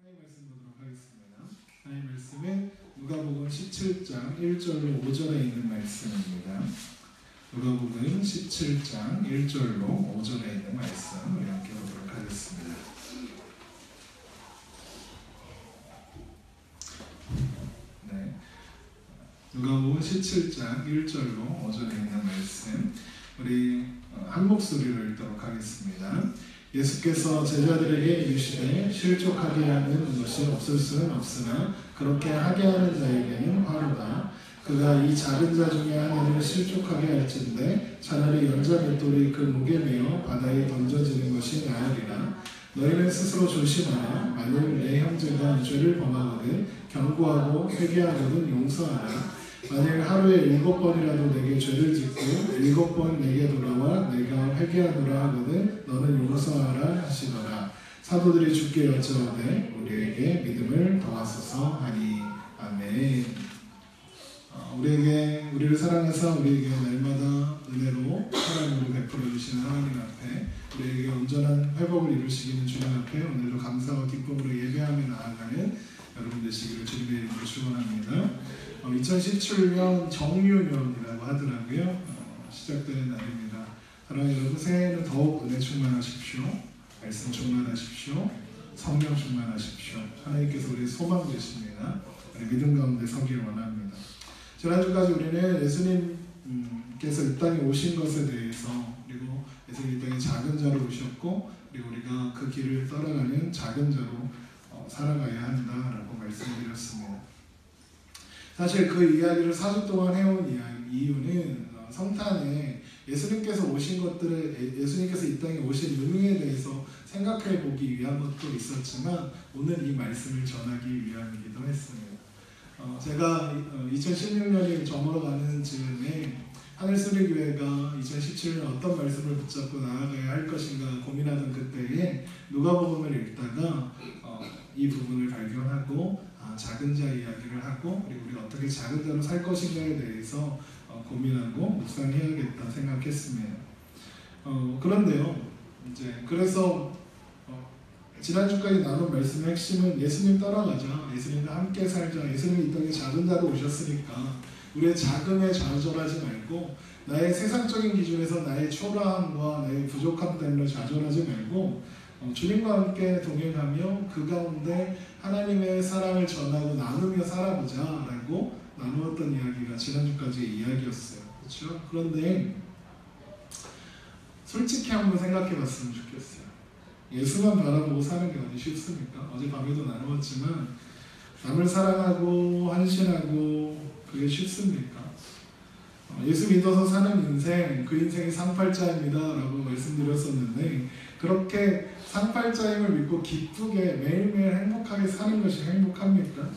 하나님 말씀 보도록 하겠습니다. 하나님 말씀은 누가복음 17장 1절로 5절에 있는 말씀입니다. 누가복음 17장 1절로 5절에 있는 말씀 우리 함께 보도록 하겠습니다. 네, 누가복음 17장 1절로 5절에 있는 말씀 우리 한 목소리로 읽도록 하겠습니다. 예수께서 제자들에게 이르시되 실족하게 하는 것이 없을 수는 없으나 그렇게 하게 하는 자에게는 화로다. 그가 이 작은 자 중에 하나를 실족하게 할진대 차라리 연자 맷돌이 그 목에 매어 바다에 던져지는 것이 나으리라. 너희는 스스로 조심하라. 만일 내 형제가 죄를 범하거든 경고하고 회개하거든 용서하라. 만일 하루에 7번이라도 내게 죄를 짓고 7번 내게 돌아와 내가 회개하노라 하거든 너는 용서하라 하시더라. 사도들이 주께 여쭤오되 우리에게 믿음을 더하소서 하니. 아멘. 우리를 사랑해서 우리에게 날마다 은혜로 사랑으로 베풀어 주시는 하나님 앞에 우리에게 온전한 회복을 이루시기는 주님 앞에 오늘도 감사와 기쁨으로 예배하며 나아가는 여러분 되시기를 주님의 이름으로 축원합니다. 2017년 정유년이라고 하더라고요. 시작되는 날입니다. 사랑하는 여러분, 새해에는 더욱 은혜 충만하십시오. 말씀 충만하십시오. 성령 충만하십시오. 하나님께서 우리의 소망 되십니다. 우리 믿음 가운데 서길 원합니다. 지난주까지 우리는 예수님께서 이 땅에 오신 것에 대해서 그리고 예수님 이 땅에 작은 자로 오셨고 그리고 우리가 그 길을 따라가는 작은 자로 살아가야 한다라고 말씀드렸습니다. 사실 그 이야기를 4주 동안 해온 이유는 성탄에 예수님께서 오신 것들을 예수님께서 이 땅에 오신 의미에 대해서 생각해 보기 위한 것도 있었지만 오늘 이 말씀을 전하기 위함이기도 했습니다. 제가 2016년이 저물어가는 즈음에 하늘소리교회가 2017년 어떤 말씀을 붙잡고 나아가야 할 것인가 고민하던 그때에 누가복음을 읽다가 이 부분을 발견하고 작은 자 이야기를 하고 그리고 우리가 어떻게 작은 자로 살 것인가에 대해서 고민하고 묵상해야겠다 생각했습니다. 그런데요, 그래서 지난주까지 나눈 말씀의 핵심은 예수님 따라가자, 예수님과 함께 살자, 예수님이 이 땅에 작은 자로 오셨으니까 우리의 작음에 좌절하지 말고 나의 세상적인 기준에서 나의 초라함과 나의 부족함 때문에 좌절하지 말고 주님과 함께 동행하며 그 가운데 하나님의 사랑을 전하고 나누며 살아보자 라고 나누었던 이야기가 지난주까지의 이야기였어요. 그렇죠? 그런데 솔직히 한번 생각해 봤으면 좋겠어요. 예수만 바라보고 사는 게 어디 쉽습니까? 어젯밤에도 나누었지만 남을 사랑하고 헌신하고 그게 쉽습니까? 예수 믿어서 사는 인생, 그 인생이 상팔자입니다 라고 말씀드렸었는데 그렇게 상팔자임을 믿고 기쁘게 매일매일 행복하게 사는 것이 행복합니까?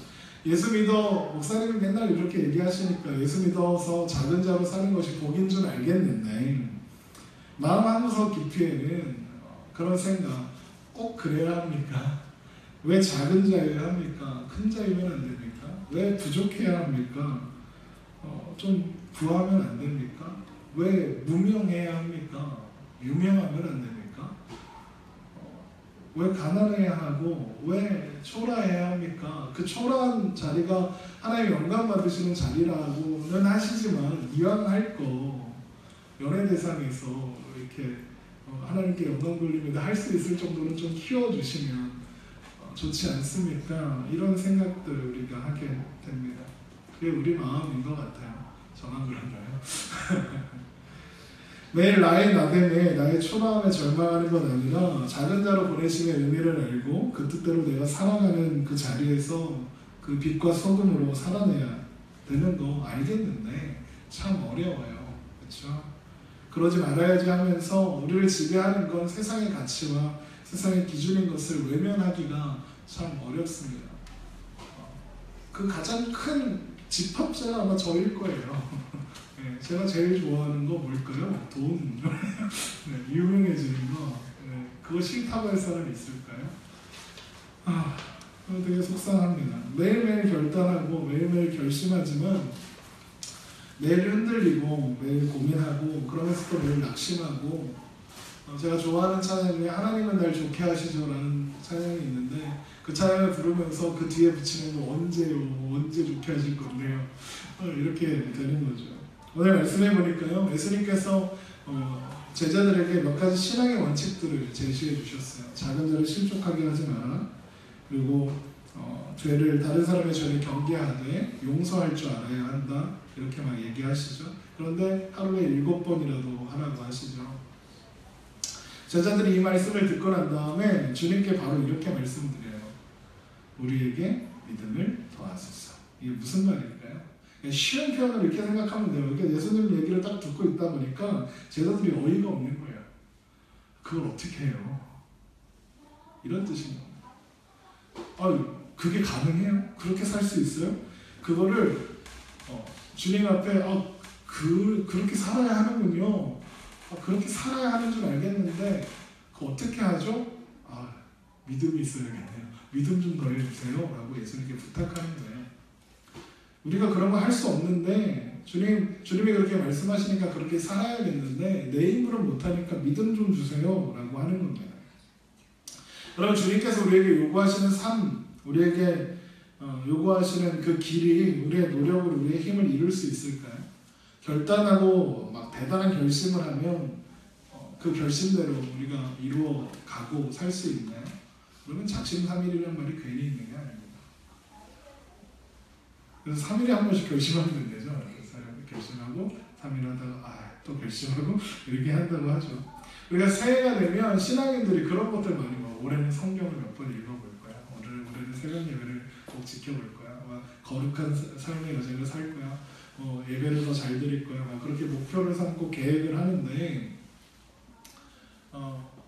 예수 믿어, 목사님이 맨날 이렇게 얘기하시니까 예수 믿어서 작은 자로 사는 것이 복인 줄 알겠는데 마음 한구석 깊이에는 그런 생각, 꼭 그래야 합니까? 왜 작은 자여야 합니까? 큰 자이면 안 됩니까? 왜 부족해야 합니까? 좀 부하면 안 됩니까? 왜 무명해야 합니까? 유명하면 안 됩니까? 왜 가난해야 하고 왜 초라해야 합니까? 그 초라한 자리가 하나님 영광 받으시는 자리라고는 하시지만 이왕 할 거 연예대상에서 이렇게 하나님께 영광 돌립니다 할 수 있을 정도는 좀 키워주시면 좋지 않습니까? 이런 생각들 우리가 하게 됩니다. 그게 우리 마음인 것 같아요. 저만 그런가요? 매일 나의 나됨에 나의 초라함에 절망하는 건 아니라 작은 자로 보내심의 의미를 알고 그 뜻대로 내가 살아가는 그 자리에서 그 빛과 소금으로 살아내야 되는 거 알겠는데 참 어려워요. 그렇죠? 그러지 말아야지 하면서 우리를 지배하는 건 세상의 가치와 세상의 기준인 것을 외면하기가 참 어렵습니다. 그 가장 큰 집합자가 아마 저일 거예요. 네, 제가 제일 좋아하는 거 뭘까요? 돈. 네, 유명해지는 거. 네, 그거 싫다고 할 사람이 있을까요? 되게 속상합니다. 매일매일 결단하고 매일매일 결심하지만 매일 흔들리고 매일 고민하고 그러면서 또 매일 낙심하고 제가 좋아하는 찬양 중에 하나님은 날 좋게 하시죠 라는 찬양이 있는데 그 찬양을 부르면서 그 뒤에 붙이는 거 언제요? 언제 좋게 하실 건데요? 이렇게 되는 거죠. 오늘 말씀해 보니까요, 예수님께서 제자들에게 몇 가지 신앙의 원칙들을 제시해 주셨어요. 작은 자를 실족하게 하지 마라. 그리고 다른 사람의 죄를 경계하되 용서할 줄 알아야 한다. 이렇게 막 얘기하시죠. 그런데 하루에 7번이라도 하라고 하시죠. 제자들이 이 말씀을 듣고 난 다음에 주님께 바로 이렇게 말씀드려요. 우리에게 믿음을 더하소서. 이게 무슨 말일까요? 쉬운 표현으로 이렇게 생각하면 돼요. 그러니까 예수님 얘기를 딱 듣고 있다 보니까 제자들이 어이가 없는 거예요. 그걸 어떻게 해요? 이런 뜻인 겁니다. 그게 가능해요? 그렇게 살 수 있어요? 그거를 주님 앞에 그렇게 살아야 하는군요. 그렇게 살아야 하는 줄 알겠는데 그거 어떻게 하죠? 믿음이 있어야겠네요. 믿음 좀 더해주세요 라고 예수님께 부탁하는 거예요. 우리가 그런 거 할 수 없는데 주님이 그렇게 말씀하시니까 그렇게 살아야겠는데 내 힘으로 못하니까 믿음 좀 주세요 라고 하는 겁니다. 그러면 주님께서 우리에게 요구하시는 삶, 우리에게 요구하시는 그 길이 우리의 노력으로 우리의 힘을 이룰 수 있을까요? 결단하고 막 대단한 결심을 하면 그 결심대로 우리가 이루어 가고 살 수 있나요? 그러면 작심삼일이라는 말이 괜히 있는 게 아닙니다. 그래서 3일에 한 번씩 결심하면 된대죠. 결심하고 3일 하다가 또 결심하고 이렇게 한다고 하죠. 우리가 새해가 되면 신앙인들이 그런 것들 많이 뭐 올해는 성경을 몇 번 읽어볼 거야. 올해는 새벽 예배를 꼭 지켜볼 거야. 거룩한 삶의 여정을 살 거야. 예배를 더 잘 드릴 거야. 그렇게 목표를 삼고 계획을 하는데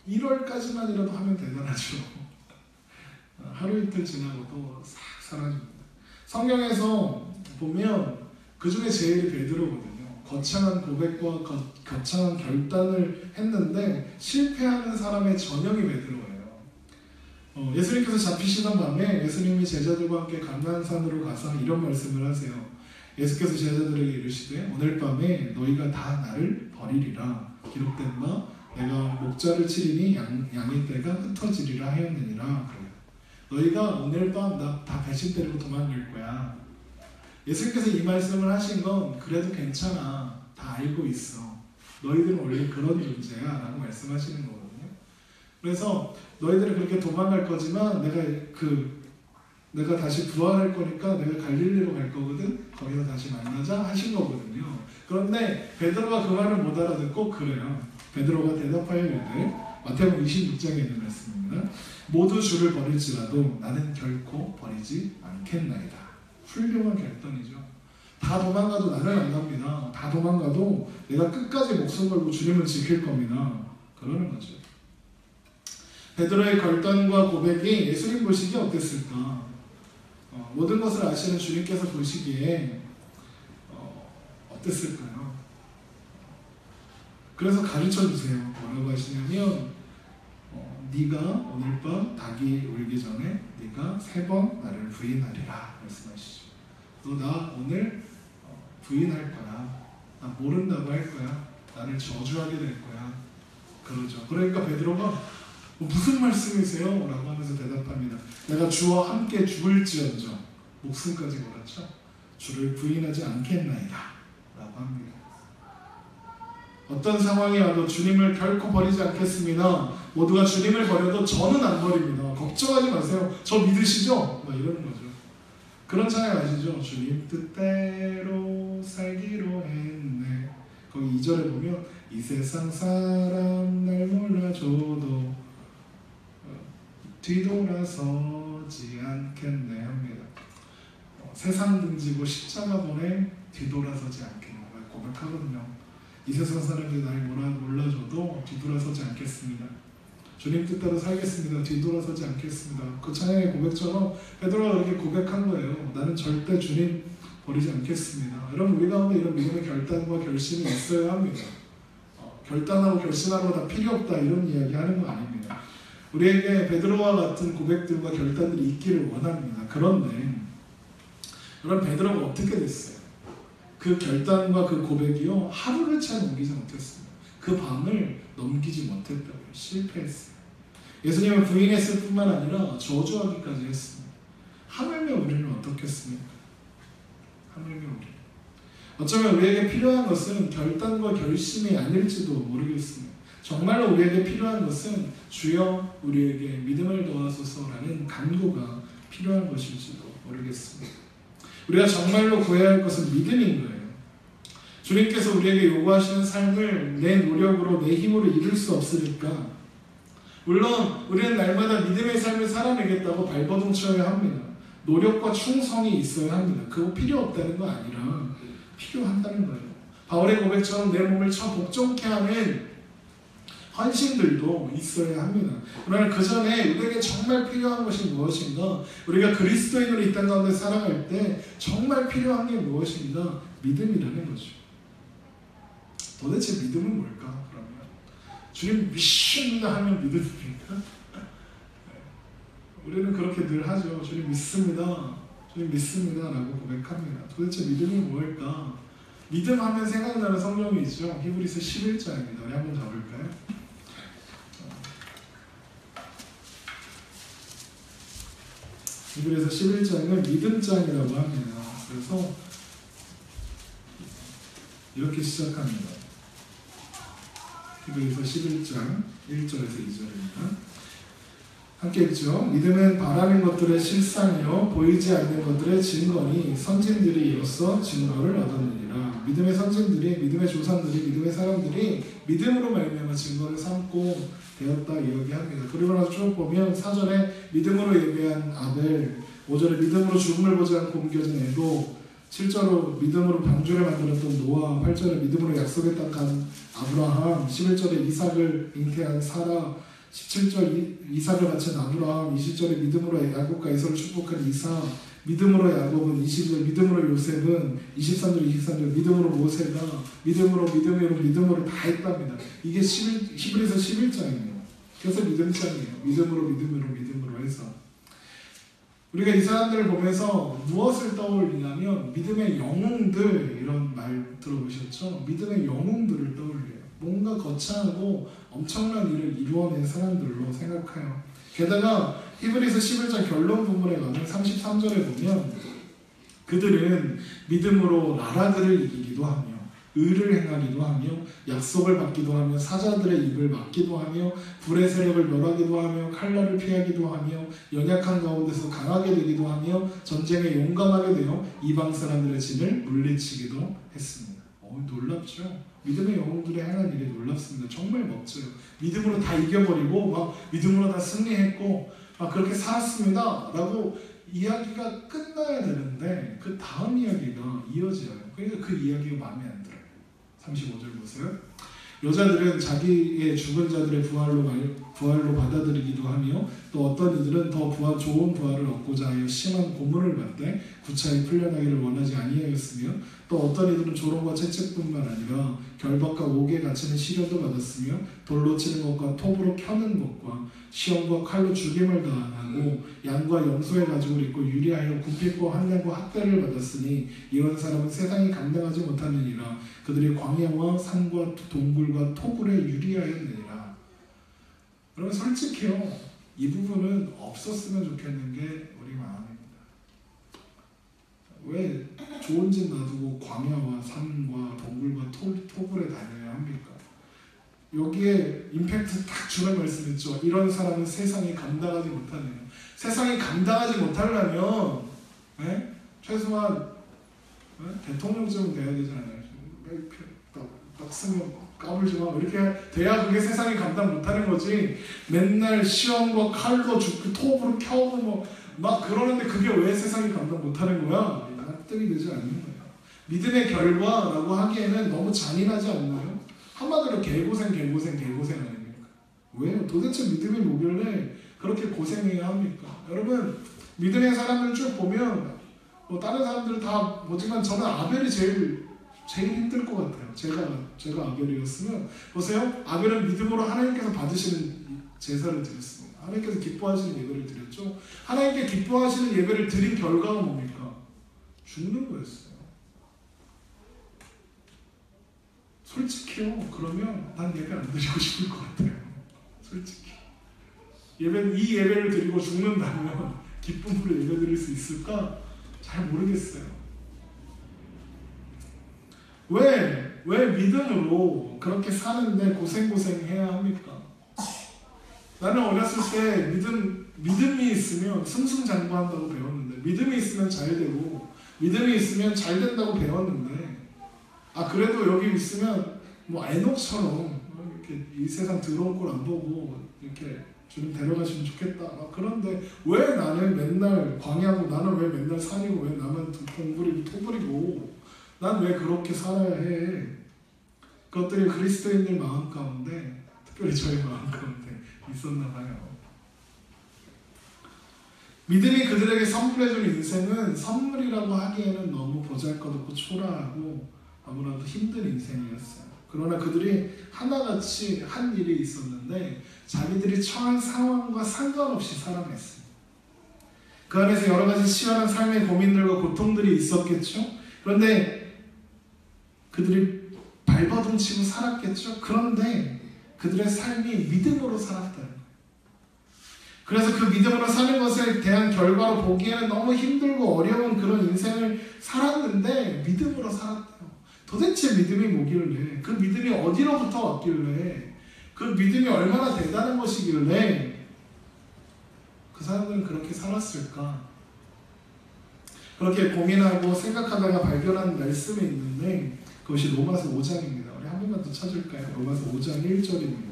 1월까지만이라도 하면 대단하죠. 하루 이틀 지나고 또 싹 사라집니다. 성경에서 보면 그 중에 제일 베드로거든요. 거창한 고백과 거창한 결단을 했는데 실패하는 사람의 전형이 베드로예요. 예수님께서 잡히시던 밤에 예수님이 제자들과 함께 감난산으로 가서 이런 말씀을 하세요. 예수께서 제자들에게 이르시되 오늘 밤에 너희가 다 나를 버리리라. 기록된 바 내가 목자를 치리니 양의 떼가 흩어지리라 하였느니라. 너희가 오늘 밤 나 다 배신 때리고 도망갈 거야. 예수님께서 이 말씀을 하신 건 그래도 괜찮아. 다 알고 있어. 너희들은 원래 그런 존재야 라고 말씀하시는 거거든요. 그래서 너희들은 그렇게 도망갈 거지만 내가 다시 부활할 거니까 내가 갈릴리로 갈 거거든. 거기서 다시 만나자 하신 거거든요. 그런데 베드로가 그 말을 못 알아듣고 그래요. 베드로가 대답하여 이르되 마태복음 26장에 있는 말씀입니다. 모두 주를 버릴지라도 나는 결코 버리지 않겠나이다. 훌륭한 결단이죠. 다 도망가도 나는 안 갑니다. 다 도망가도 내가 끝까지 목숨 걸고 주님을 지킬 겁니다. 그러는 거죠. 베드로의 결단과 고백이 예수님 보시기에 어땠을까? 모든 것을 아시는 주님께서 보시기에 어땠을까요? 그래서 가르쳐 주세요. 뭐라고 하시냐면 네가 오늘 밤 닭이 울기 전에 네가 3번 나를 부인하리라 말씀하시죠. 너 나 오늘 부인할 거야. 나 모른다고 할 거야. 나를 저주하게 될 거야. 그러죠. 그러니까 베드로가 무슨 말씀이세요? 라고 하면서 대답합니다. 내가 주와 함께 죽을지언정 목숨까지 걸었죠. 주를 부인하지 않겠나이다 라고 합니다. 어떤 상황이 와도 주님을 결코 버리지 않겠습니다. 모두가 주님을 버려도 저는 안 버립니다. 걱정하지 마세요. 저 믿으시죠? 막 이러는 거죠. 그런 찬양 아시죠? 주님 뜻대로 살기로 했네. 거기 2절에 보면 이 세상 사람 날 몰라줘도 뒤돌아서지 않겠네 합니다. 세상 등지고 십자가 보내 뒤돌아서지 않겠네 고백하거든요. 이 세상 사람들이 날 몰라줘도 뒤돌아서지 않겠습니다. 주님 뜻대로 살겠습니다. 뒤돌아서지 않겠습니다. 그 찬양의 고백처럼 베드로가 그렇게 고백한 거예요. 나는 절대 주님 버리지 않겠습니다. 여러분 우리 가운데 이런 믿음의 결단과 결심이 있어야 합니다. 결단하고 결심하는 거 다 필요 없다 이런 이야기 하는 거 아닙니다. 우리에게 베드로와 같은 고백들과 결단들이 있기를 원합니다. 그런데 여러분 베드로가 어떻게 됐어요? 그 결단과 그 고백이요 하루를 채 넘기지 못했습니다. 그 밤을 넘기지 못했다고요. 실패했어요. 예수님은 부인했을 뿐만 아니라 저주하기까지 했습니다. 하물며 우리는 어떻겠습니까? 하물며 우리. 어쩌면 우리에게 필요한 것은 결단과 결심이 아닐지도 모르겠습니다. 정말로 우리에게 필요한 것은 주여 우리에게 믿음을 도와소서라는 간구가 필요한 것일지도 모르겠습니다. 우리가 정말로 구해야 할 것은 믿음인 거예요. 주님께서 우리에게 요구하시는 삶을 내 노력으로 내 힘으로 이룰 수 없으니까 물론 우리는 날마다 믿음의 삶을 살아내겠다고 발버둥 쳐야 합니다. 노력과 충성이 있어야 합니다. 그거 필요 없다는 거 아니라 필요한다는 거예요. 바울의 고백처럼 내 몸을 복종케 하는 헌신들도 있어야 합니다. 그러나 그 전에 우리에게 정말 필요한 것이 무엇인가? 우리가 그리스도인으로 이 땅 가운데 살아갈 때 정말 필요한 게 무엇인가? 믿음이라는 거죠. 도대체 믿음은 뭘까? 그러면 주님 믿습니다 하면 믿음입니까? 우리는 그렇게 늘 하죠. 주님 믿습니다. 주님 믿습니다 라고 고백합니다. 도대체 믿음이 뭘까? 믿음 하면 생각나는 성경이 있죠. 히브리서 11장입니다. 우리 한번 가볼까요? 히브리서 11장을 믿음장이라고 합니다. 그래서 이렇게 시작합니다. 히브리서 11장 1절에서 2절입니다. 함께 읽죠. 믿음은 바라는 것들의 실상이요 보이지 않는 것들의 증거니 선진들이 이로써 증거를 얻었느니라. 믿음의 선진들이, 믿음의 조상들이, 믿음의 사람들이 믿음으로 말미암아 증거를 삼고 되었다 이야기합니다. 그리고 나서 쭉 보면 4절에 믿음으로 예배한 아벨, 5절에 믿음으로 죽음을 보지 않고 옮겨진 에녹, 7절로 믿음으로 방주를 만들었던 노아, 8절에 믿음으로 약속의 땅 간 아브라함, 11절에 이삭을 잉태한 사라, 17절 이삭을 바친 아브라함, 20절에 믿음으로 야곱과 에서를 축복한 이삭, 믿음으로 야곱은, 20절 믿음으로 요셉은, 23절 23절 믿음으로 모세가 믿음으로 다 했답니다. 이게 히브리서 11장이에요. 그래서 믿음장이에요. 믿음으로 해서 우리가 이 사람들을 보면서 무엇을 떠올리냐면 믿음의 영웅들, 이런 말 들어보셨죠? 믿음의 영웅들을 떠올려요. 뭔가 거창하고 엄청난 일을 이루어낸 사람들로 생각해요. 게다가 히브리서 11장 결론 부분에 가면 33절에 보면 그들은 믿음으로 나라들을 이기기도 하며 의를 행하기도 하며 약속을 받기도 하며 사자들의 입을 막기도 하며 불의 세력을 멸하기도 하며 칼날을 피하기도 하며 연약한 가운데서 강하게 되기도 하며 전쟁에 용감하게 되어 이방 사람들의 진을 물리치기도 했습니다. 놀랍죠? 믿음의 영웅들이 행한 일이 놀랍습니다. 정말 멋져요. 믿음으로 다 이겨버리고 막 믿음으로 다 승리했고 막 그렇게 살았습니다 라고 이야기가 끝나야 되는데 그 다음 이야기가 이어져요. 그러니까 그 이야기가 마음에 안 들어요. 35절 보세요. 여자들은 자기의 죽은 자들의 부활로 받아들이기도 하며 또 어떤 이들은 더 좋은 부활을 얻고자 하여 심한 고문을 받되 구차히 풀려나기를 원하지 아니하였으며 또 어떤 이들은 조롱과 채찍뿐만 아니라 결박과 옥에 갇히는 시련도 받았으며 돌로 치는 것과 톱으로 켜는 것과 시험과 칼로 죽임을 당하고 양과 염소의 가죽을 입고 유리하여 굽히고 한량과 학대를 받았으니 이런 사람은 세상이 감당하지 못하느니라. 그들이 광야와 산과 동굴과 토굴에 유리하였느니라. 여러분 솔직히요, 이 부분은 없었으면 좋겠는 게 우리 마음입니다. 왜 좋은 집 놔두고 광야와 산과 동굴과 토굴에 다녀야 합니까? 여기에 임팩트 딱 주는 말씀 있죠. 이런 사람은 세상이 감당하지 못하네요. 세상이 감당하지 못하려면 최소한 대통령쯤은 돼야 되잖아요. 딱 쓰면 까불지 마 이렇게 돼야 그게 세상이 감당 못하는 거지. 맨날 시험과 칼로 죽고 톱으로 켜고 막 그러는데 그게 왜 세상이 감당 못하는 거야? 납득이 되지 않는 거야. 믿음의 결과라고 하기에는 너무 잔인하지 않나요? 한마디로 개고생 아닙니까? 왜요? 도대체 믿음이 뭐길래 그렇게 고생해야 합니까? 여러분 믿음의 사람들 쭉 보면 다른 사람들은 다 뭐지만 저는 아벨이 제일 힘들 것 같아요. 제가 아벨이었으면 보세요. 아벨은 믿음으로 하나님께서 받으시는 제사를 드렸습니다. 하나님께서 기뻐하시는 예배를 드렸죠. 하나님께 기뻐하시는 예배를 드린 결과가 뭡니까? 죽는 거였어요. 솔직히요. 그러면 난 예배 안 드리고 싶을 것 같아요. 솔직히. 이 예배를 드리고 죽는다면 기쁨으로 예배 드릴 수 있을까? 잘 모르겠어요. 왜 믿음으로 그렇게 사는데 고생해야 합니까? 나는 어렸을 때 믿음이 있으면 승승장구한다고 배웠는데, 믿음이 있으면 잘 되고, 믿음이 있으면 잘 된다고 배웠는데, 그래도 여기 있으면 뭐 에녹처럼 이렇게 이 세상 더러운 꼴 안 보고 이렇게 주님 데려가시면 좋겠다. 그런데 왜 나는 맨날 광야고, 나는 왜 맨날 산이고, 왜 나만 동부리고 토부리고, 난 왜 그렇게 살아야 해? 그것들이 그리스도인들 마음 가운데, 특별히 저희 마음 가운데 있었나 봐요. 믿음이 그들에게 선물해준 인생은 선물이라고 하기에는 너무 보잘것없고 초라하고 아무래도 힘든 인생이었어요. 그러나 그들이 하나같이 한 일이 있었는데 자기들이 처한 상황과 상관없이 살아냈어요. 그 안에서 여러 가지 치열한 삶의 고민들과 고통들이 있었겠죠. 그런데 그들이 발버둥 치고 살았겠죠. 그런데 그들의 삶이 믿음으로 살았다는 거예요. 그래서 그 믿음으로 사는 것에 대한 결과로 보기에는 너무 힘들고 어려운 그런 인생을 살았는데 믿음으로 살았대요. 도대체 믿음이 뭐길래, 그 믿음이 어디로부터 왔길래, 그 믿음이 얼마나 대단한 것이길래 그 사람들은 그렇게 살았을까? 그렇게 고민하고 생각하다가 발견한 말씀이 있는데 그것이 로마서 5장입니다. 우리 한 번만 더 찾을까요? 로마서 5장 1절입니다.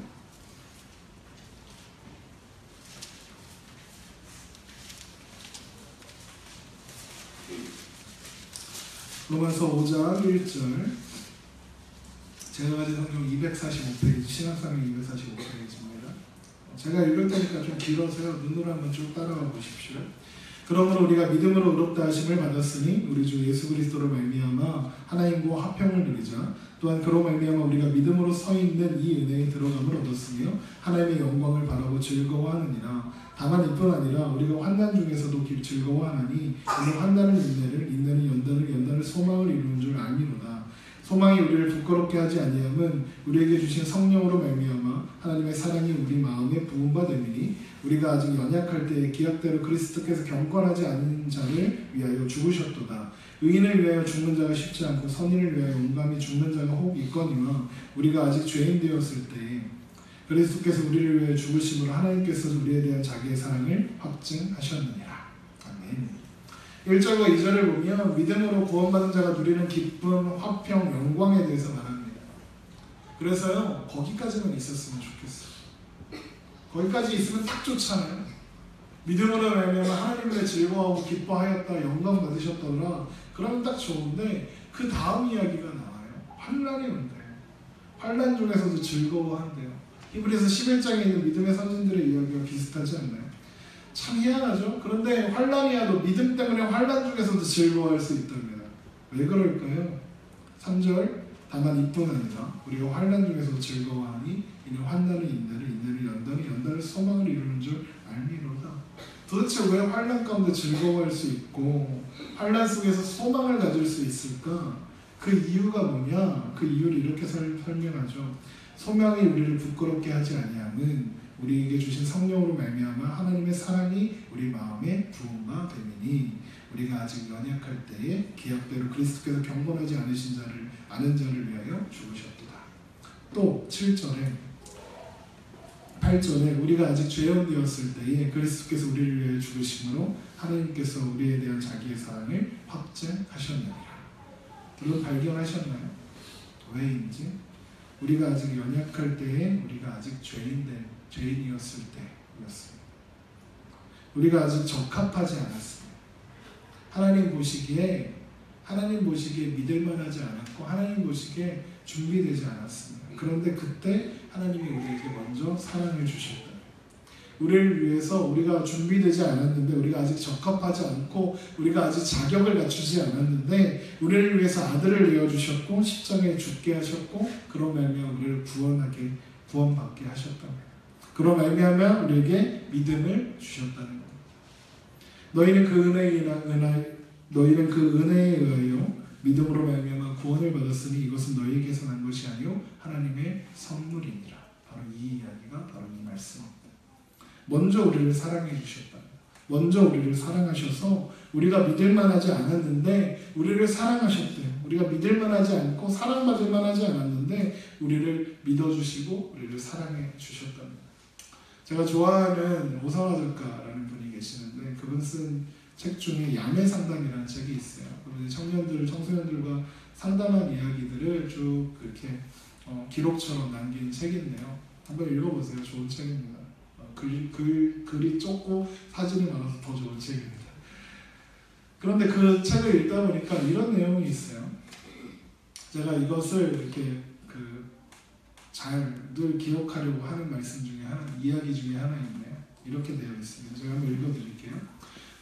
로마서 5장 1절. 제가 가진 성경 245페이지, 신학성경 245페이지입니다. 제가 읽을 테니까 좀 길어서요. 눈으로 한번 쭉 따라가 보십시오. 그러므로 우리가 믿음으로 의롭다 하심을 받았으니 우리 주 예수 그리스도로 말미암아 하나님과 화평을 누리자. 또한 그로 말미암아 우리가 믿음으로 서 있는 이 은혜에 들어감을 얻었으며 하나님의 영광을 바라고 즐거워하느니라. 다만 이뿐 아니라 우리가 환난 중에서도 즐거워하나니 이는 환난은 인내를, 인내는 연단을, 연단을 소망을 이루는 줄 알미로다. 소망이 우리를 부끄럽게 하지 아니함은 우리에게 주신 성령으로 말미암아 하나님의 사랑이 우리 마음에 부음바 됨이니 우리가 아직 연약할 때에 기약대로 그리스도께서 경건하지 않은 자를 위하여 죽으셨도다. 의인을 위하여 죽는 자가 쉽지 않고 선인을 위하여 온감히 죽는 자가 혹 있거니와 우리가 아직 죄인 되었을 때에 그리스도께서 우리를 위하여 죽으심으로 하나님께서 우리에 대한 자기의 사랑을 확증하셨느니라. 아멘. 1절과 2절을 보면 믿음으로 구원받은 자가 누리는 기쁨, 화평, 영광에 대해서 말합니다. 그래서요, 거기까지만 있었으면 좋겠어요. 거기까지 있으면 딱 좋잖아요. 믿음으로 말미암아 하나님을 즐거워하고 기뻐하였다, 영광 받으셨더라. 그러면 딱 좋은데 그 다음 이야기가 나와요. 환난이 온대요. 환난 중에서도 즐거워한대요. 히브리서 11장에 있는 믿음의 선진들의 이야기가 비슷하지 않나요? 참 희한하죠? 그런데 환난이 와도 믿음 때문에 환난 중에서도 즐거워할 수 있답니다. 왜 그럴까요? 3절, 다만 이뿐 아니라 우리가 환난 중에서도 즐거워하니 이는 환난을 인내를, 인내를 연단을, 연단을 소망을 이루는 줄 알미로다. 도대체 왜 환난 가운데 즐거워할 수 있고 환난 속에서 소망을 가질 수 있을까? 그 이유가 뭐냐? 그 이유를 이렇게 설명하죠. 소망이 우리를 부끄럽게 하지 아니함은 우리에게 주신 성령으로 말미암아 하나님의 사랑이 우리 마음에 부음바 됨이니 우리가 아직 연약할 때에 기약대로 그리스도께서 경건하지 않으신 자를 아는 자를 위하여 죽으셨도다. 또 7절에 8절에 우리가 아직 죄인 되었을 때에 그리스도께서 우리를 위하여 죽으심으로 하나님께서 우리에 대한 자기의 사랑을 확증하셨느니라. 여러분 발견하셨나요? 왜인지? 우리가 아직 연약할 때에 우리가 아직 죄인이었을 때였습니다. 우리가 아직 적합하지 않았습니다. 하나님 보시기에 믿을만하지 않았고 하나님 보시기에 준비되지 않았습니다. 그런데 그때 하나님이 우리에게 먼저 사랑을 주셨다. 우리를 위해서 우리가 준비되지 않았는데, 우리가 아직 적합하지 않고 우리가 아직 자격을 갖추지 않았는데 우리를 위해서 아들을 내어주셨고 십자가에 죽게 하셨고 그로 말미암아 우리를 구원받게 하셨답니다. 그로 말미암아 우리에게 믿음을 주셨다는 겁니다. 너희는 그 은혜에 의하여 믿음으로 말미암아 구원을 받았으니 이것은 너희에게서 난 것이 아니요 하나님의 선물이니라. 바로 이 이야기가 바로 이 말씀입니다. 먼저 우리를 사랑해 주셨다. 먼저 우리를 사랑하셔서 우리가 믿을만하지 않았는데 우리를 사랑하셨대요. 우리가 믿을만하지 않고 사랑받을만하지 않았는데 우리를 믿어주시고 우리를 사랑해 주셨답니다. 제가 좋아하는 오상화 작가라는 분이 계시는데 그분 쓴 책 중에 야매 상담이라는 책이 있어요. 그분이 청소년들과 상담한 이야기들을 쭉 그렇게 기록처럼 남긴 책인데요. 한번 읽어보세요. 좋은 책입니다. 글이 좁고 사진이 많아서 더 좋은 책입니다. 그런데 그 책을 읽다 보니까 이런 내용이 있어요. 제가 이것을 이렇게 잘 늘 기억하려고 하는 말씀 중에 하나, 이야기 중에 하나인데요. 이렇게 되어 있습니다. 제가 한번 읽어드릴게요.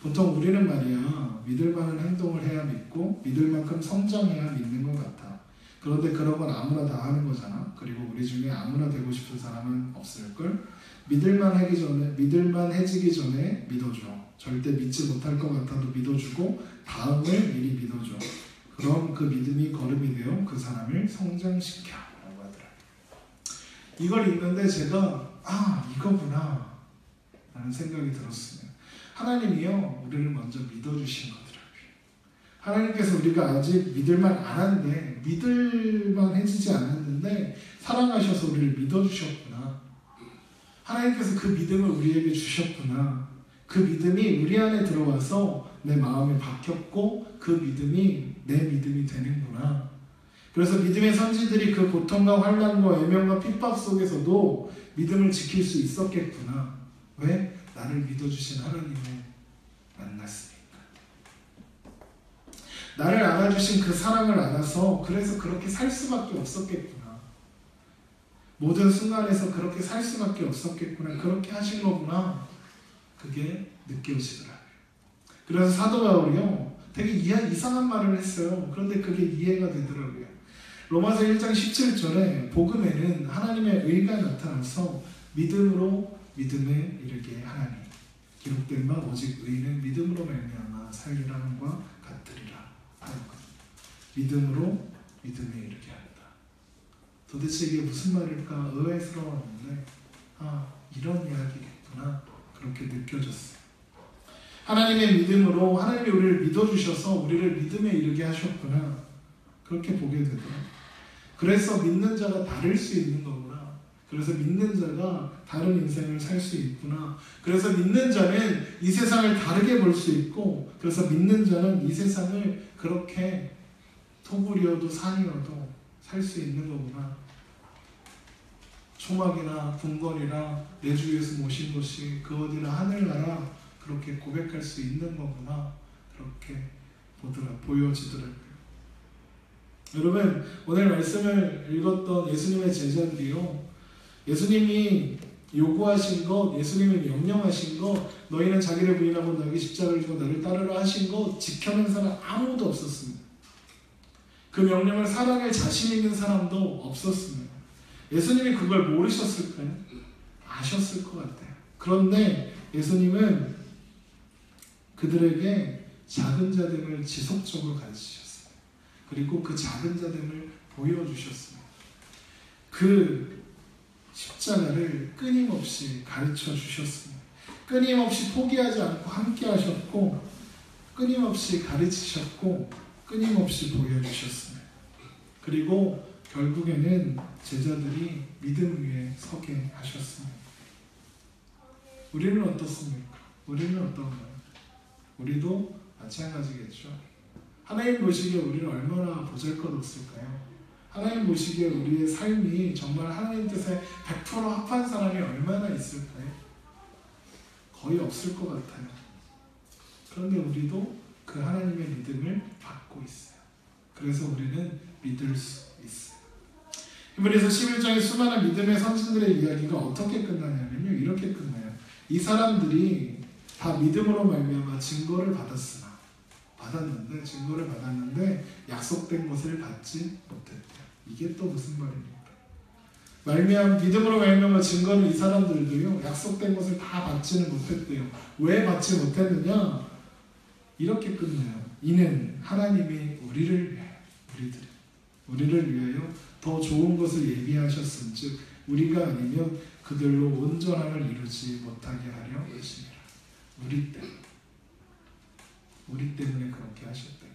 보통 우리는 말이야 믿을 만한 행동을 해야 믿고 믿을 만큼 성장해야 믿는 것 같아. 그런데 그런 건 아무나 다 하는 거잖아. 그리고 우리 중에 아무나 되고 싶은 사람은 없을걸? 믿을만해지기 전에 믿어줘. 절대 믿지 못할 것 같아도 믿어주고 다음을 미리 믿어줘. 그럼 그 믿음이 걸음이 되어 그 사람을 성장시켜 라고 하더라고요. 이걸 읽는데 제가 이거구나 라는 생각이 들었습니다. 하나님이요 우리를 먼저 믿어주신 거더라고요. 하나님께서 우리가 아직 믿을만 않았는데 믿을만해지지 않았는데 사랑하셔서 우리를 믿어주셨구나. 하나님께서 그 믿음을 우리에게 주셨구나. 그 믿음이 우리 안에 들어와서 내 마음이 바뀌었고 그 믿음이 내 믿음이 되는구나. 그래서 믿음의 선지들이 그 고통과 환난과 애명과 핍박 속에서도 믿음을 지킬 수 있었겠구나. 왜? 나를 믿어주신 하나님을 만났으니까. 나를 안아주신 그 사랑을 안아서 그래서 그렇게 살 수밖에 없었겠구나. 모든 순간에서 그렇게 살 수밖에 없었겠구나. 그렇게 하신 거구나. 그게 느껴지더라고요. 그래서 사도 바울이요 되게 이상한 말을 했어요. 그런데 그게 이해가 되더라고요. 로마서 1장 17절에 복음에는 하나님의 의가 나타나서 믿음으로 믿음에 이르게 하나니 기록된 바 오직 의는 믿음으로 말미암아 살리라는과 같으리라 하였거든요. 믿음으로 믿음에 이르게 한다. 도대체 이게 무슨 말일까 의아스러웠는데 이런 이야기겠구나 그렇게 느껴졌어요. 하나님의 믿음으로 하나님이 우리를 믿어주셔서 우리를 믿음에 이르게 하셨구나 그렇게 보게 되더라고요. 그래서 믿는 자가 다를 수 있는 거구나. 그래서 믿는 자가 다른 인생을 살 수 있구나. 그래서 믿는 자는 이 세상을 다르게 볼 수 있고 그래서 믿는 자는 이 세상을 그렇게 토굴이어도 산이어도 살 수 있는 거구나. 초막이나 궁궐이나 내 주위에서 모신 것이 그 어디나 하늘나라 그렇게 고백할 수 있는 거구나. 그렇게 보여지더라고요. 여러분 오늘 말씀을 읽었던 예수님의 제자들이요. 예수님이 요구하신 것, 예수님이 명령하신 것, 너희는 자기를 부인하고 자기 십자가를 지고 나를 따르라 하신 것 지켜낸 사람 아무도 없었습니다. 그 명령을 살아갈 자신 있는 사람도 없었습니다. 예수님이 그걸 모르셨을까요? 아셨을 것 같아요. 그런데 예수님은 그들에게 작은 자됨을 지속적으로 가르치셨어요. 그리고 그 작은 자됨을 보여주셨습니다. 그 십자가를 끊임없이 가르쳐 주셨습니다. 끊임없이 포기하지 않고 함께 하셨고 끊임없이 가르치셨고 끊임없이 보여주셨습니다. 그리고 결국에는 제자들이 믿음 위에 서게 하셨습니다. 우리는 어떻습니까? 우리는 어떤가요? 우리도 마찬가지겠죠. 하나님 보시기에 우리는 얼마나 보잘것없을까요? 하나님 보시기에 우리의 삶이 정말 하나님 뜻에 100% 합한 사람이 얼마나 있을까요? 거의 없을 것 같아요. 그런데 우리도 그 하나님의 믿음을 받고 있어요. 그래서 우리는 믿을 수 있어요. 히브리서 11장의 수많은 믿음의 선진들의 이야기가 어떻게 끝나냐면요. 이렇게 끝나요. 이 사람들이 다 믿음으로 말미암아 증거를 받았는데 약속된 것을 받지 못했대요. 이게 또 무슨 말입니까? 믿음으로 말미암아 증거는 이 사람들도요. 약속된 것을 다 받지는 못했대요. 왜 받지 못했느냐? 이렇게 끝나요. 이는 하나님이 우리를 위하여 우리를 위하여 더 좋은 것을 예비하셨은즉 우리가 아니면 그들로 온전함을 이루지 못하게 하려 하시니라. 우리 때문에 그렇게 하셨대.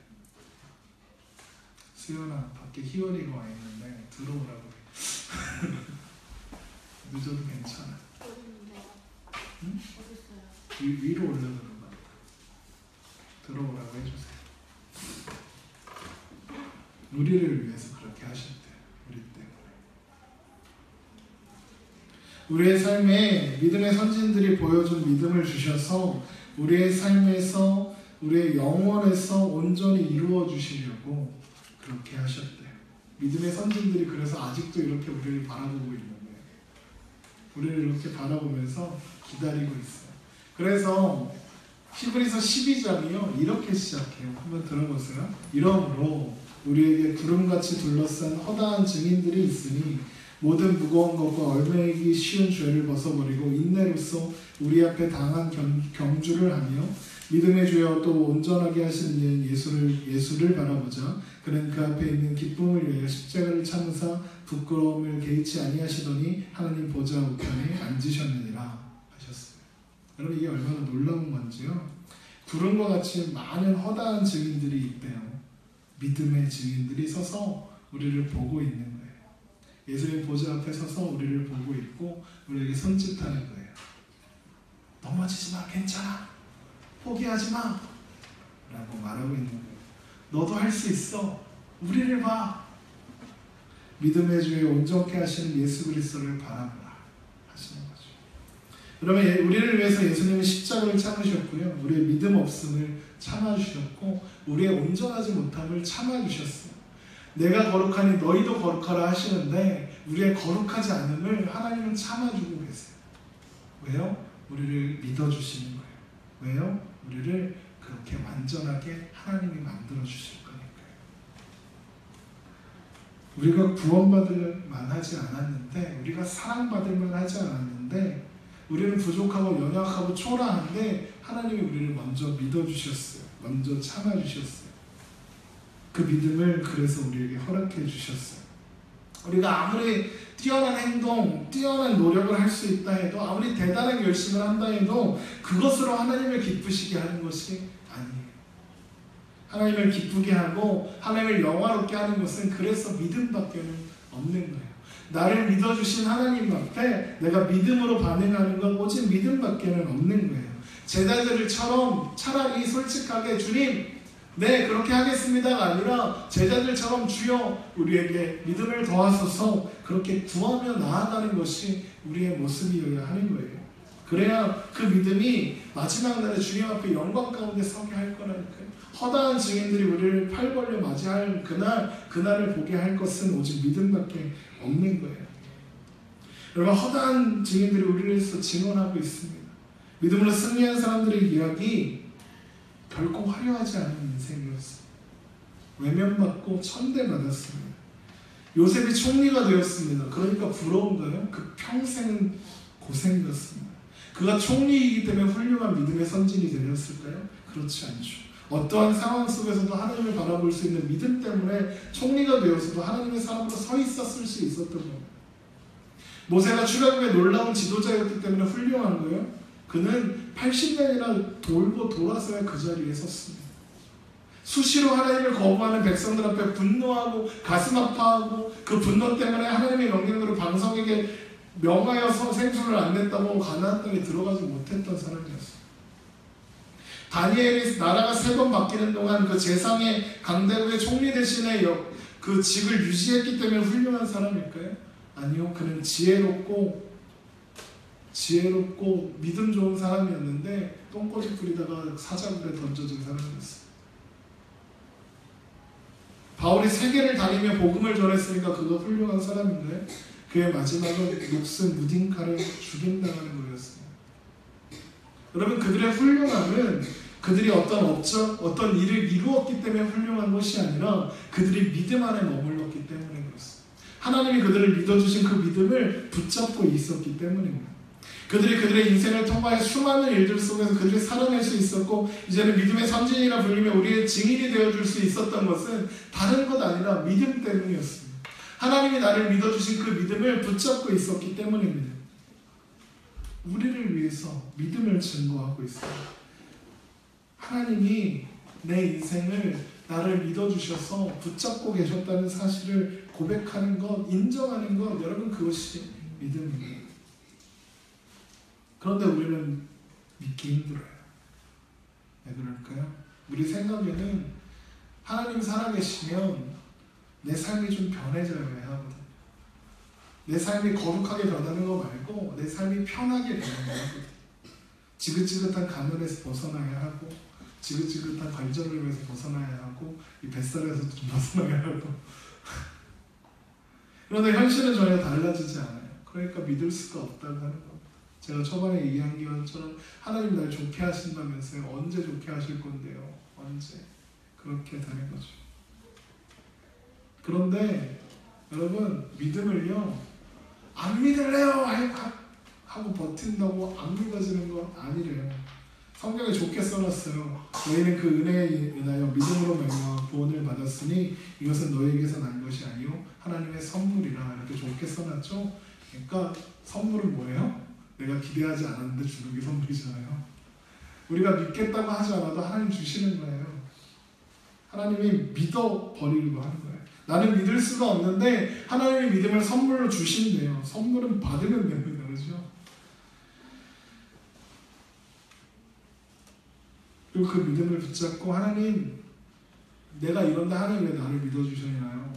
수연아, 밖에 희원이가 와 있는데 들어오라고 해. 늦어도 괜찮아. 응? 위로 올라가는 거 같아. 들어오라고 해주세요. 우리를 위해서 그렇게 하셨대요. 우리 때문에. 우리의 삶에 믿음의 선진들이 보여준 믿음을 주셔서 우리의 삶에서 우리의 영혼에서 온전히 이루어 주시려고 그렇게 하셨대요. 믿음의 선진들이 그래서 아직도 이렇게 우리를 바라보고 있는 거예요. 우리를 이렇게 바라보면서 기다리고 있어요. 그래서 히브리서 12장이요 이렇게 시작해요. 한번 들어보세요. 이러므로 우리에게 구름같이 둘러싼 허다한 증인들이 있으니 모든 무거운 것과 얽매이기 쉬운 죄를 벗어버리고 인내로써 우리 앞에 당한 경주를 하며 믿음의 주여 또 온전하게 하시는 예수를 바라보자. 그는 그 앞에 있는 기쁨을 위하여 십자가를 참으사 부끄러움을 개의치 아니하시더니 하나님 보좌 우편에 앉으셨느니라 하셨어요. 여러분 이게 얼마나 놀라운 건지요. 구름과 같이 많은 허다한 증인들이 있대요. 믿음의 증인들이 서서 우리를 보고 있는 거예요. 예수님 보좌 앞에 서서 우리를 보고 있고 우리에게 손짓하는 거예요. 넘어지지 마, 괜찮아, 포기하지 마 라고 말하고 있는 거예요. 너도 할 수 있어, 우리를 봐. 믿음의 주에 온전케 하시는 예수 그리스도를 바라보라 하시는 거죠. 그러면 우리를 위해서 예수님은 십자가를 참으셨고요, 우리의 믿음 없음을 참아주셨고 우리의 온전하지 못함을 참아주셨어요. 내가 거룩하니 너희도 거룩하라 하시는데 우리의 거룩하지 않음을 하나님은 참아주고 계세요. 왜요? 우리를 믿어주시는 거예요. 왜요? 우리를 그렇게 완전하게 하나님이 만들어주실 거니까요. 우리가 구원받을 만하지 않았는데, 우리가 사랑받을 만하지 않았는데, 우리는 부족하고 연약하고 초라한데 하나님이 우리를 먼저 믿어주셨어요. 먼저 참아주셨어요. 그 믿음을 그래서 우리에게 허락해 주셨어요. 우리가 아무리 뛰어난 행동, 뛰어난 노력을 할 수 있다 해도, 아무리 대단한 열심을 한다 해도 그것으로 하나님을 기쁘시게 하는 것이 아니에요. 하나님을 기쁘게 하고 하나님을 영화롭게 하는 것은 그래서 믿음밖에 없는 거예요. 나를 믿어주신 하나님 앞에 내가 믿음으로 반응하는 건 오직 믿음밖에 없는 거예요. 제자들처럼 차라리 솔직하게 주님, 네 그렇게 하겠습니다가 아니라 제자들처럼 주여 우리에게 믿음을 더하소서 그렇게 구하며 나아가는 것이 우리의 모습이어야 하는 거예요. 그래야 그 믿음이 마지막 날에 주님 앞에 영광 가운데 서게 할 거라니까요. 허다한 증인들이 우리를 팔 벌려 맞이할 그날을 보게 할 것은 오직 믿음밖에 없는 거예요. 여러분, 허다한 증인들이 우리를 위해서 증언하고 있습니다. 믿음으로 승리한 사람들의 이야기 결코 화려하지 않은 인생이었어요. 외면받고 천대받았습니다. 요셉이 총리가 되었습니다. 그러니까 부러운가요? 그 평생은 고생이었습니다. 그가 총리이기 때문에 훌륭한 믿음의 선진이 되었을까요? 그렇지 않죠. 어떠한 상황 속에서도 하나님을 바라볼 수 있는 믿음 때문에 총리가 되어서도 하나님의 사람으로 서 있었을 수 있었던 겁니다. 모세가 출애굽의 놀라운 지도자였기 때문에 훌륭한 거예요. 그는 80년이나 돌고 돌아서야 그 자리에 섰습니다. 수시로 하나님을 거부하는 백성들 앞에 분노하고 가슴 아파하고 그 분노 때문에 하나님의 명령으로 방성에게 명하여서 생수를 안 냈다고 가나안 땅에 들어가지 못했던 사람이었어요. 다니엘이 나라가 3번 바뀌는 동안 그 제상의 강대국의 총리 대신에 그 직을 유지했기 때문에 훌륭한 사람일까요? 아니요. 그는 지혜롭고 믿음 좋은 사람이었는데 똥꼬집 부리다가 사자굴에 던져진 사람이었어요. 바울이 세계를 다니며 복음을 전했으니까 그거 훌륭한 사람인데 그의 마지막은 녹슨 무딘카를 죽임당하는 거였어요. 여러분, 그들의 훌륭함은 그들이 어떤 일을 이루었기 때문에 훌륭한 것이 아니라 그들이 믿음 안에 머물렀기 때문에 그렇습니다. 하나님이 그들을 믿어주신 그 믿음을 붙잡고 있었기 때문입니다. 그들의 인생을 통과해 수많은 일들 속에서 그들이 살아낼 수 있었고 이제는 믿음의 선진이라 불리며 우리의 증인이 되어줄 수 있었던 것은 다른 것 아니라 믿음 때문이었습니다. 하나님이 나를 믿어주신 그 믿음을 붙잡고 있었기 때문입니다. 우리를 위해서 믿음을 증거하고 있어요. 하나님이 내 인생을 나를 믿어주셔서 붙잡고 계셨다는 사실을 고백하는 것, 인정하는 것, 여러분 그것이 믿음입니다. 그런데 우리는 믿기 힘들어요. 왜 그럴까요? 우리 생각에는 하나님 살아계시면 내 삶이 좀 변해져야 하거든요. 내 삶이 거룩하게 변하는 거 말고 내 삶이 편하게 되는 거거든요. 지긋지긋한 가면에서 벗어나야 하고 지긋지긋한 관절염에서 벗어나야 하고 이 뱃살에서 좀 벗어나야 하고 그런데 현실은 전혀 달라지지 않아요. 그러니까 믿을 수가 없다고 하는 겁니다. 제가 초반에 얘기한 것처럼 하나님 날 좋게 하신다면서요. 언제 좋게 하실 건데요? 언제? 그렇게 되는 거죠. 그런데 여러분 믿음을요 안 믿을래요 하고 버틴다고 안 믿어지는 건 아니래요. 성경에 좋게 써놨어요. 너희는 그 은혜에 인하여 믿음으로 말미암아 구원을 받았으니 이것은 너희에게서 난 것이 아니요 하나님의 선물이라 이렇게 좋게 써놨죠. 그러니까 선물은 뭐예요? 내가 기대하지 않았는데 주는 게 선물이잖아요. 우리가 믿겠다고 하지 않아도 하나님 주시는 거예요. 하나님이 믿어버리려고 하는 거예요. 나는 믿을 수가 없는데 하나님이 믿음을 선물로 주신대요. 선물은 받으면 됩니다. 그렇죠? 그리고 그 믿음을 붙잡고 하나님 내가 이런데 하나님 왜 나를 믿어주시나요?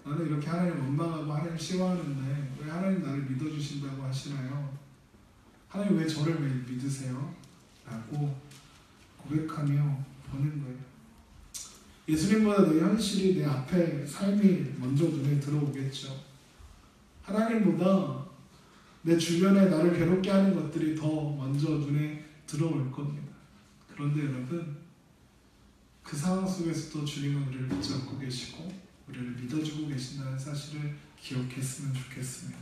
나는 이렇게 하나님 원망하고 하나님 싫어하는데 왜 하나님 나를 믿어주신다고 하시나요? 하나님 왜 저를 왜 믿으세요? 라고 고백하며 보는 거예요. 예수님보다 내 현실이 내 앞에 삶이 먼저 눈에 들어오겠죠. 하나님보다 내 주변에 나를 괴롭게 하는 것들이 더 먼저 눈에 들어올 겁니다. 그런데 여러분 그 상황 속에서도 주님은 우리를 붙잡고 계시고 우리를 믿어주고 계신다는 사실을 기억했으면 좋겠습니다.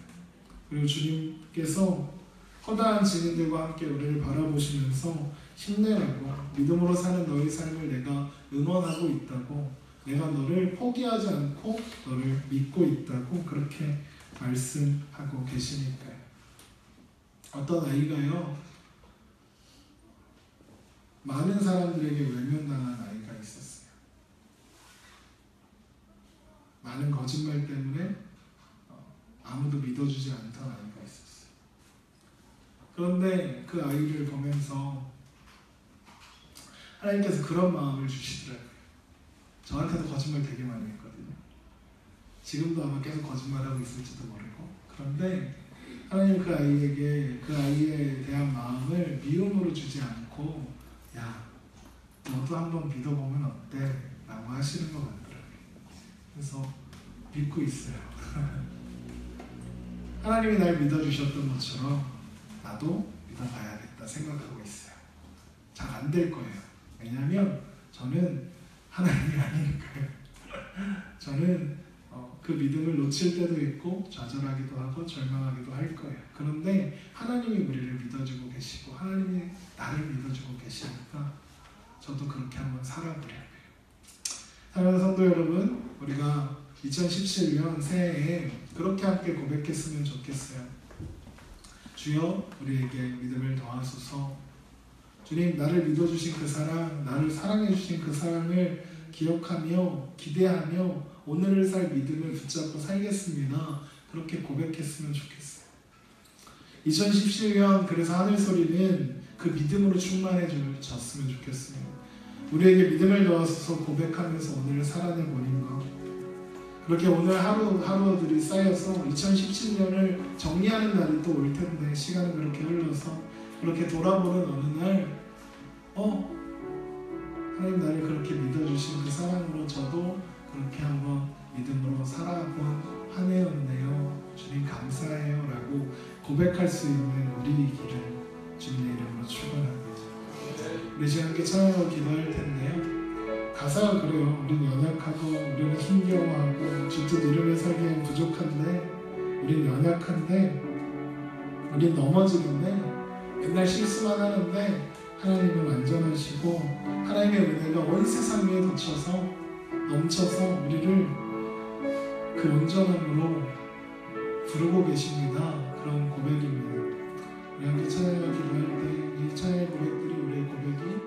그리고 주님께서 허다한 증인들과 함께 우리를 바라보시면서 힘내라고 믿음으로 사는 너의 삶을 내가 응원하고 있다고 내가 너를 포기하지 않고 너를 믿고 있다고 그렇게 말씀하고 계시니까요. 어떤 아이가요 많은 사람들에게 외면당한 아이가 있었어요. 많은 거짓말 때문에 아무도 믿어주지 않던 아이가 있었어요. 그런데 그 아이를 보면서 하나님께서 그런 마음을 주시더라고요. 저한테도 거짓말 되게 많이 했거든요. 지금도 아마 계속 거짓말하고 있을지도 모르고. 그런데 하나님 그 아이에게 그 아이에 대한 마음을 미움으로 주지 않고 야 너도 한번 믿어보면 어때? 라고 하시는 것 같더라고요. 그래서 믿고 있어요. 하나님이 날 믿어주셨던 것처럼 나도 믿어봐야겠다 생각하고 있어요. 잘 안 될 거예요. 왜냐하면 저는 하나님이 아니니까요. 저는 그 믿음을 놓칠 때도 있고 좌절하기도 하고 절망하기도 할 거예요. 그런데 하나님이 우리를 믿어주고 계시고 하나님이 나를 믿어주고 계시니까 저도 그렇게 한번 살아보려고요. 사랑하는 성도 여러분, 우리가 2017년 새해에 그렇게 함께 고백했으면 좋겠어요. 주여 우리에게 믿음을 더하소서. 주님 나를 믿어주신 그 사랑, 나를 사랑해주신 그 사랑을 기억하며 기대하며 오늘을 살 믿음을 붙잡고 살겠습니다. 그렇게 고백했으면 좋겠어요. 2017년 그래서 하늘소리는 그 믿음으로 충만해졌으면 좋겠습니다. 우리에게 믿음을 더하소서 고백하면서 오늘을 살아내보는 것. 그렇게 오늘 하루들이 쌓여서 2017년을 정리하는 날이 또 올 텐데 시간은 그렇게 흘러서 그렇게 돌아보는 어느 날 하나님 나를 그렇게 믿어주신 그 사랑으로 저도 그렇게 한번 믿음으로 살아본 한 해였네요. 주님 감사해요 라고 고백할 수 있는 우리 길을 주님의 이름으로 축원합니다. 우리 지금 함께 찬양하고 기도할 텐데요. 가사가 그래요. 우린 연약하고 우리는 힘겨워하고 짙은 이름을 살기엔 부족한데 우린 연약한데 우린 넘어지는데 맨날 실수만 하는데 하나님은 완전하시고 하나님의 은혜가 온 세상 위에 넘쳐서 우리를 그 온전함으로 부르고 계십니다. 그런 고백입니다. 우리 함께 찬양을 기도할 때 이 찬양의 고백들이 우리의 고백이